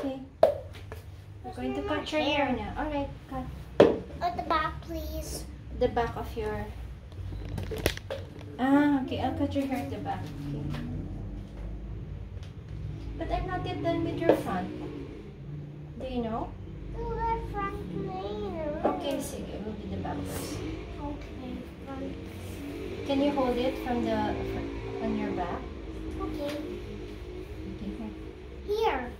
Okay. We're going to cut your hair now. Alright, cut. At the back, please. The back of your... Ah, okay. I'll cut your hair at the back. Okay. But I'm not yet done with your front. Do you know? Do the front later. Okay, sige. We'll do the back first. Okay, front. Can you hold it from the... on your back? Okay. Okay, here. Here.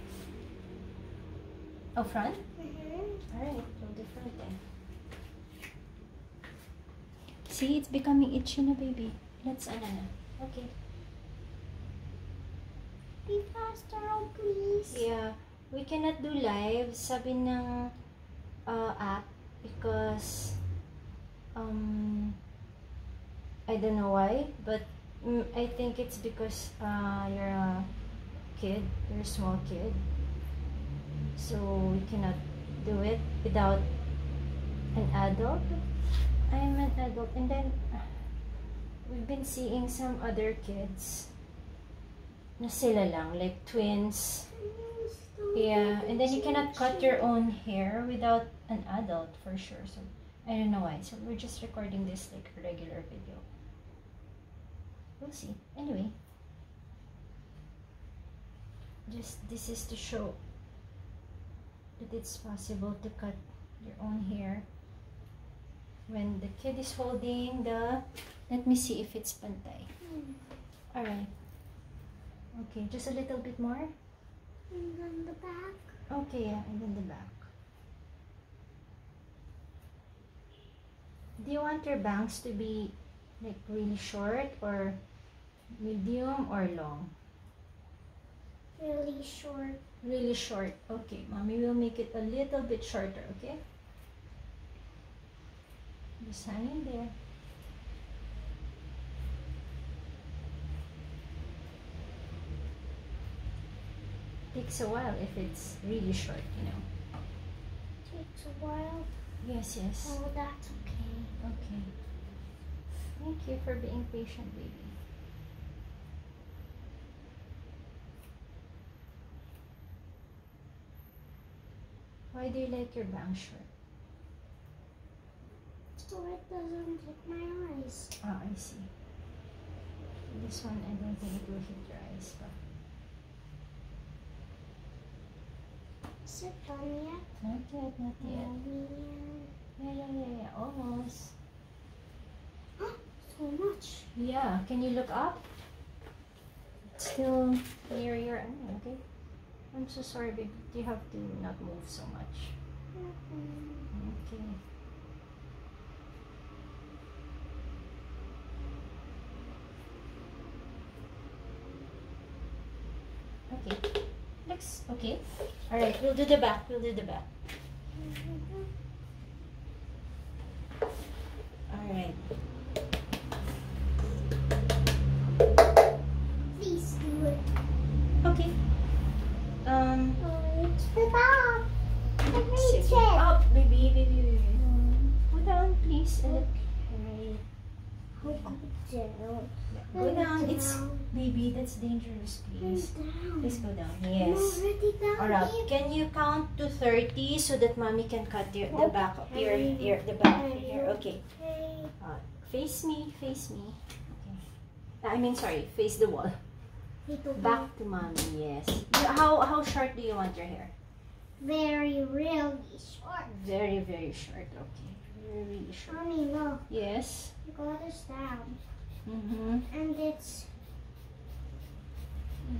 Oh, front? Mm-hmm. Alright, we'll do front then. See, it's becoming itchy na, baby. Let's, okay. Be faster, oh, please. Yeah, we cannot do live, sabi ng app, because, I don't know why, but I think it's because you're a kid, you're a small kid. So we cannot do it without an adult. I'm an adult, and then we've been seeing some other kids na sila lang, like twins. Yeah, and then you cannot cut your own hair without an adult for sure. So I don't know why. So we're just recording this like a regular video. We'll see. Anyway, just this is to show that it's possible to cut your own hair when the kid is holding the... Let me see if it's pantay. Alright. Okay, just a little bit more. And then the back. Okay, yeah, and then the back. Do you want your bangs to be like really short or medium or long? Really short. Really short. Okay, mommy will make it a little bit shorter, okay? Just hang in there. Takes a while if it's really short, you know. Takes a while. Yes, yes. Oh, that's okay. Okay. Thank you for being patient, baby. Why do you like your bangs short? So it doesn't hit my eyes. Ah, I see. This one, I don't think it will hit your eyes, but... Is it done yet? Not yet, not yet. Yeah, almost. So much. Yeah, can you look up? It's still near your eye, okay? I'm so sorry, baby. You have to not move so much. Okay. Okay. Looks okay. Alright, we'll do the back. We'll do the back. Alright. Please do it. Okay. It's the top. I reach it. Up, baby. Go down, please. Alright. Go down. It's baby. That's dangerous. Please. Please go down. Yes. Alright. Can you count to 30 so that mommy can cut the back of your ear, the back of your hair? Okay. Face me. Face me. Okay. I mean, sorry. Face the wall. Back to mommy. Yes. How short do you want your hair? Very, really short. Very, very short. Okay. Very, really short. Mommy, look. Yes. Got this down. And it's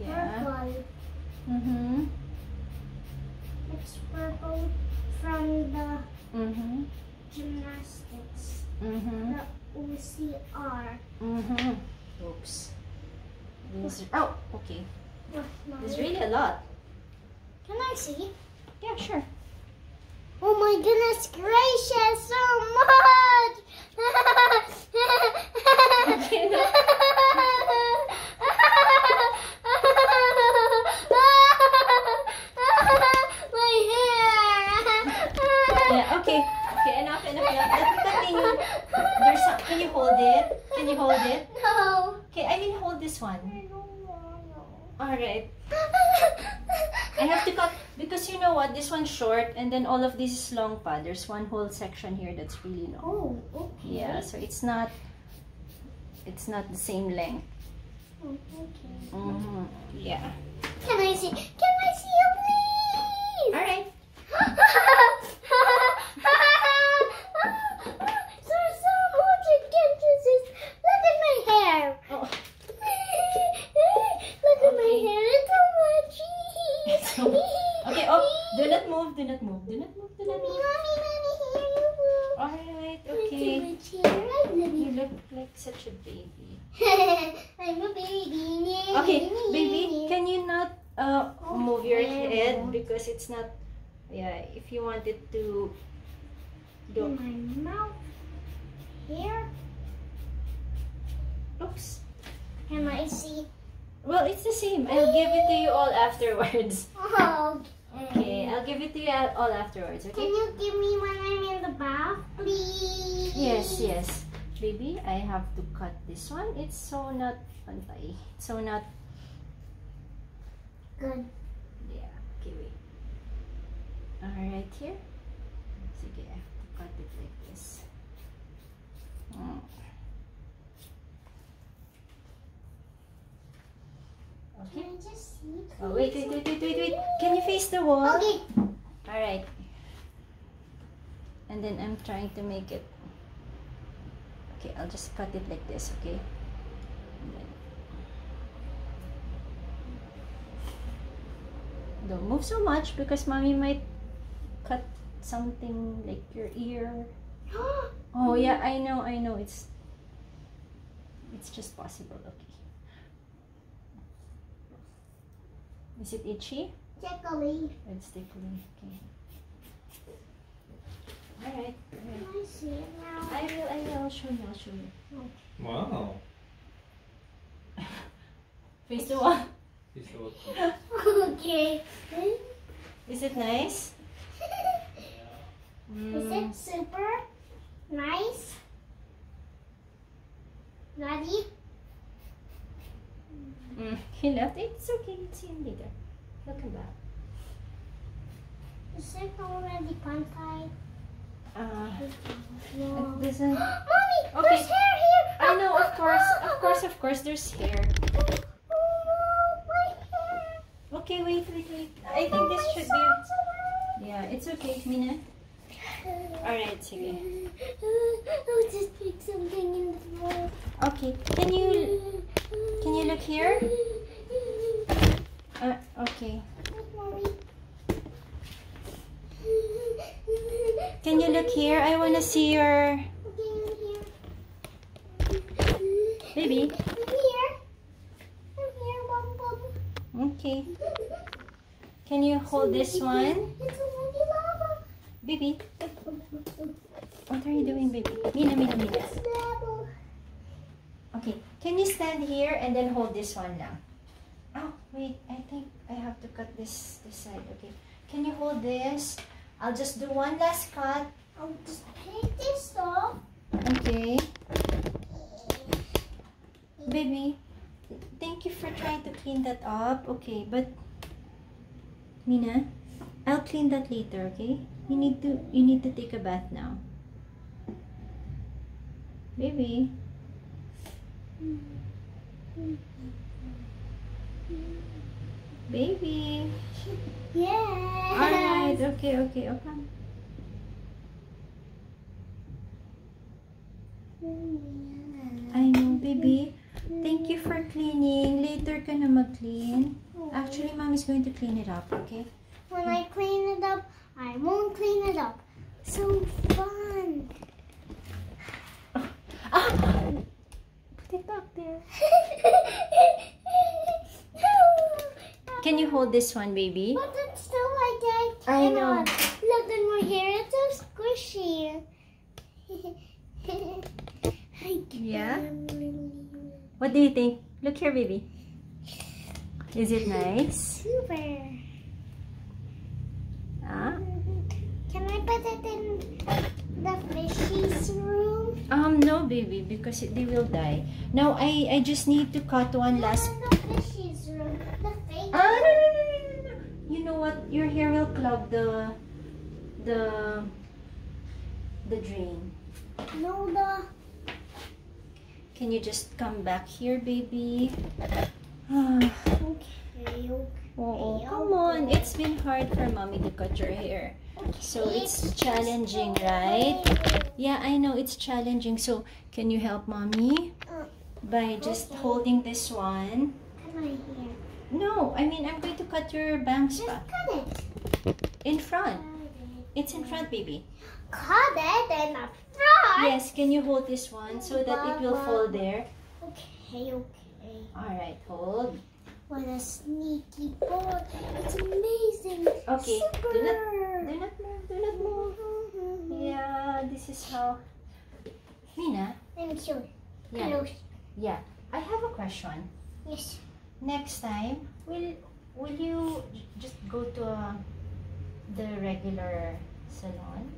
yeah. purple. It's purple from the gymnastics. The OCR. Oops. Oh, okay. Look, There's Mommy. really a lot. Can I see? Yeah, sure. Oh my goodness gracious, so much! Okay, no. My hair! Yeah, okay. Okay, enough. Let me continue. There's some, can you hold it? Can you hold it? No. Okay, I will hold this one. I don't want to. Alright. I have to cut because know what? This one's short, and then all of this is long pa. There's one whole section here that's really long. Oh, okay. Yeah, so it's not the same length. Oh, okay. Yeah. Can I see? Can I see you, please? All right. There's so much adventures. Look at my hair. Oh. Look at my hair. It's so much. Okay. Oh, do not move. Do not move. Do not move. Do not Mommy, move. mommy, here you go. All right. Look Okay. at my hair. I love You you. look like such a baby. I'm a baby. Okay, baby, can you not move your head because it's not. Yeah, if you want it to go. My mouth. Here. Oops. Can I see? Well, it's the same. I'll give it to you all afterwards. Oh, Okay, I'll give it to you all afterwards. Can Okay. you give me when I'm in the bath, please? Yes, yes. Baby, I have to cut this one. It's so not pantay. So not. Good. Yeah. Okay, wait. Alright, here. Sige, I have to cut it like this. Okay. Can I just see? Oh, wait. Can you face the wall? Okay. Alright. And then I'm trying to make it. Okay, I'll just cut it like this, okay? And then... Don't move so much because mommy might cut something like your ear. Oh yeah, I know. It's just possible, okay. Is it itchy? Tickly. It's tickling, okay. Alright. Can I see it now? I will. I'll show you. Wow. Face the wall. He's so Okay. Is it nice? Is it super nice? Ready? He left it. It's okay. Let's see him later. Look at that. Is it already pantay? It No. doesn't. Mommy, Okay. there's hair here. I know. Of course. There's hair. Oh no, my hair. Okay. Wait. I think this should be. Yeah. It's okay, Mina. All right. Sige. I'll just pick something in the bowl. Okay. Can you look here? Okay. Mommy. Can you look here? I wanna see your baby. I'm here, Bum Bum. Okay. Can you hold this one, It's already lava. baby? What are you doing, baby? Mina. It's lava. Okay. Can you stand here and then hold this one now? Oh wait, I think I have to cut this side. Okay. Can you hold this? I'll just do one last cut. I'll just pick this off. Okay. Baby, thank you for trying to clean that up. Okay, but Mina, I'll clean that later, okay? You need to take a bath now. Baby. Baby. Yes. Alright, okay. I know, baby. Thank you for cleaning. Later ka na mag-clean. Actually, Mommy's going to clean it up, okay? When I clean it up, I won't clean it up. So fun. Put it back there. Can you hold this one, baby? But it's still like I I know. cannot. Look at my hair. It's so squishy. Yeah? What do you think? Look here, baby. Is it nice? Super. Ah? Can I put it in the fishies room? No, baby, because they will die. Now, I just need to cut one last. The fishies room. The fake. No. You know what? your hair will clog the drain. No, the. Can you just come back here, baby? Okay. Oh, come on. It's been hard for mommy to cut your hair. So it's challenging, right? Yeah, I know it's challenging. So can you help mommy by just holding this one? Cut my hair. No, I mean I'm going to cut your bangs Just back. cut it. In front. It's in front, baby. Cut it in the front. Yes, can you hold this one so that it will fall there? Okay. Alright, hold. What a sneaky boy. It's amazing. Okay, Super. do not move. Yeah, this is how. Mina, I'm sure. yeah, Close. yeah. I have a question. Yes. Next time, will you just go to the regular salon?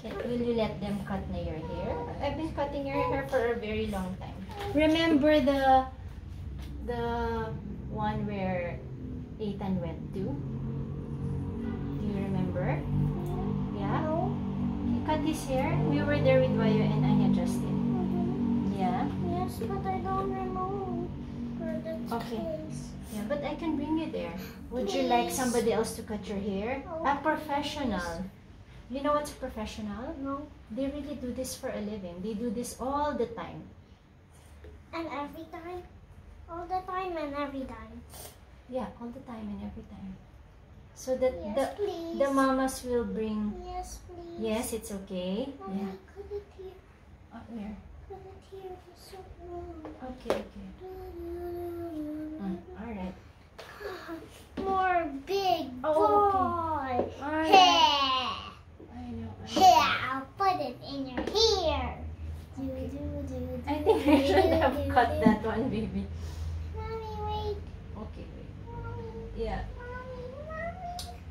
Will you let them cut na your hair? I've been cutting your hair for a very long time. Remember the one where Ethan went to? Do you remember? Yeah? He cut his hair. We were there with Wayo and Anya Justin. Yeah? Yes, but I don't remember. Okay. Yeah, but I can bring you there. Would you like somebody else to cut your hair? A professional. You know what's professional? No. They really do this for a living. They do this all the time. And every time? All the time and every time. Yeah, all the time and every time. So that Yes, please. the mamas will bring. Yes, please. Yes, it's okay. Mommy, Yeah. cut it here. Where? Cut it here. It's so long. Okay, okay. All right. More big Oh, boy. All right. Hair. I know. Here, I'll put it in your hair. I think I should have cut that one, baby. Mommy, wait. Okay, wait. Mommy, Yeah. mommy.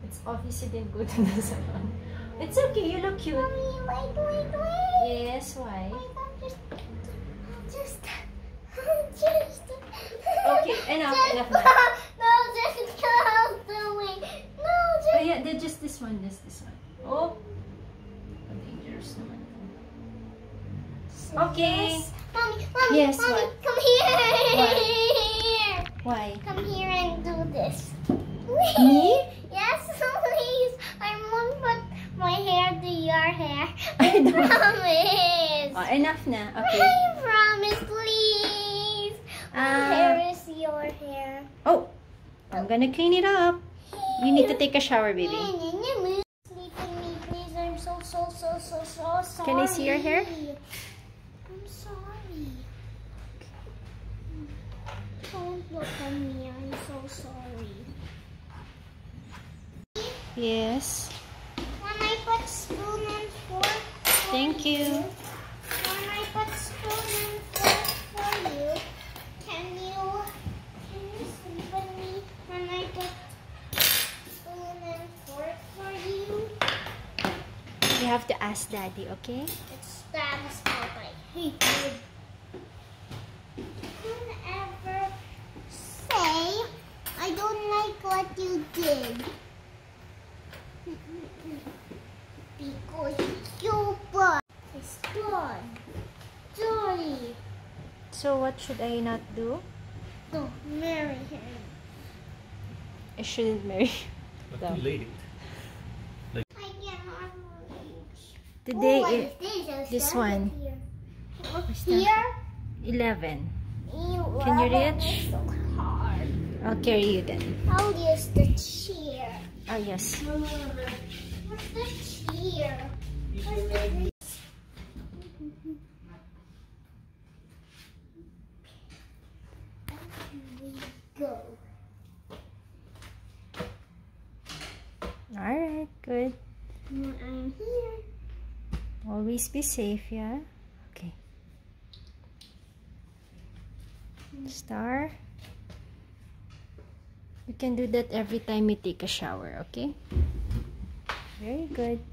It's obvious you didn't go to the salon. It's okay. You look cute. Mommy, wait. Yes. Why? Wait, just. Okay, enough now. No, just close the way. No, just. Oh yeah, just this one. Oh. Dangerous naman. Okay. Mommy, Yes, mommy, what? come here. Why? Come here and do this. Me? Yes, please. I won't put my hair to your hair. I don't. Promise. Oh, enough na. Okay. I promise, please. My hair is your hair. Oh, I'm gonna clean it up. You need to take a shower, baby. Sleep with me, please. I'm so sorry. Can I see your hair? I'm sorry. Don't look at me. I'm so sorry. Yes. When I put spoon and fork for Thank you. When I put spoon and fork for you, can you sleep with me when I put spoon and fork for you? You have to ask Daddy, okay? It's Daddy's fault. I hate you. Don't ever say I don't like what you did. Because you're bad. It's bad. Sorry. So what should I not do? Don't marry him. I shouldn't marry. But too late. I cannot reach. Today, What is this? this one. Here. What's that? Here? 11. 11 Can you reach? is so hard. I'll carry you then. I'll use the chair. Oh, yes. What's the chair? Where's the... Here we go. Alright, good. Now I'm here. Always be safe, yeah? Okay. Star. You can do that every time you take a shower, okay? Very good.